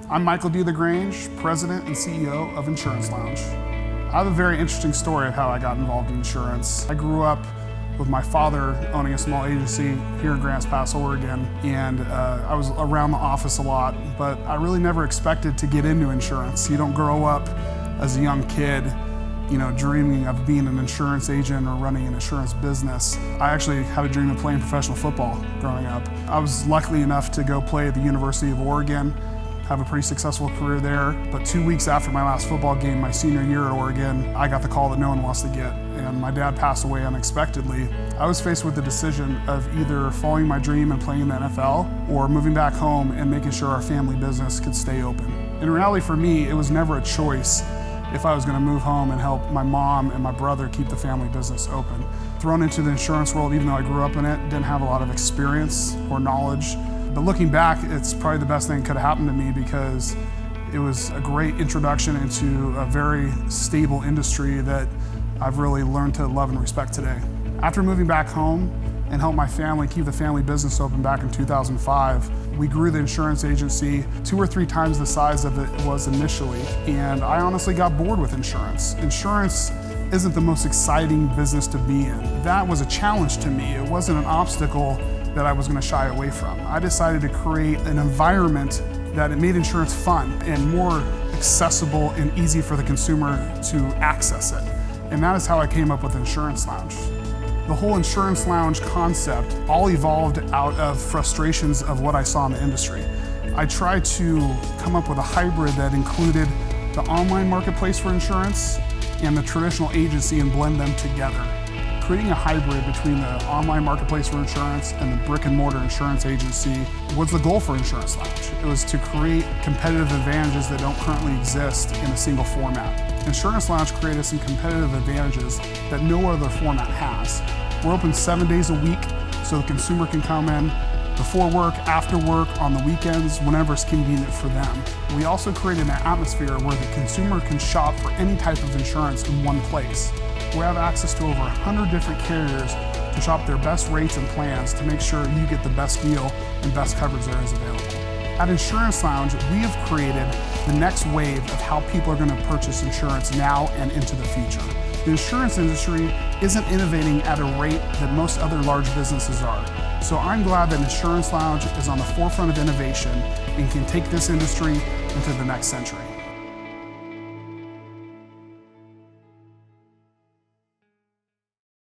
I'm Michael DeLaGrange, President and CEO of Insurance Lounge. I have a very interesting story of how I got involved in insurance. I grew up with my father owning a small agency here in Grants Pass, Oregon, and I was around the office a lot, but I really never expected to get into insurance. You don't grow up as a young kid, dreaming of being an insurance agent or running an insurance business. I actually had a dream of playing professional football growing up. I was lucky enough to go play at the University of Oregon, have a pretty successful career there, but 2 weeks after my last football game, my senior year at Oregon, I got the call that no one wants to get, and my dad passed away unexpectedly. I was faced with the decision of either following my dream and playing in the NFL or moving back home and making sure our family business could stay open. In reality for me, it was never a choice if I was going to move home and help my mom and my brother keep the family business open. Thrown into the insurance world, even though I grew up in it, didn't have a lot of experience or knowledge. But looking back, it's probably the best thing that could have happened to me because it was a great introduction into a very stable industry that I've really learned to love and respect today. After moving back home and helped my family keep the family business open back in 2005, we grew the insurance agency 2 or 3 times the size of it was initially, and I honestly got bored with insurance. Insurance isn't the most exciting business to be in. That was a challenge to me. It wasn't an obstacle that I was going to shy away from. I decided to create an environment that it made insurance fun and more accessible and easy for the consumer to access it. And that is how I came up with Insurance Lounge. The whole Insurance Lounge concept all evolved out of frustrations of what I saw in the industry. I tried to come up with a hybrid that included the online marketplace for insurance and the traditional agency and blend them together. Creating a hybrid between the online marketplace for insurance and the brick and mortar insurance agency was the goal for Insurance Lounge. It was to create competitive advantages that don't currently exist in a single format. Insurance Lounge created some competitive advantages that no other format has. We're open 7 days a week so the consumer can come in before work, after work, on the weekends, whenever it's convenient for them. We also created an atmosphere where the consumer can shop for any type of insurance in one place. We have access to over 100 different carriers to shop their best rates and plans to make sure you get the best deal and best coverage there is available. At Insurance Lounge, we have created the next wave of how people are going to purchase insurance now and into the future. The insurance industry isn't innovating at a rate that most other large businesses are. So I'm glad that Insurance Lounge is on the forefront of innovation and can take this industry into the next century.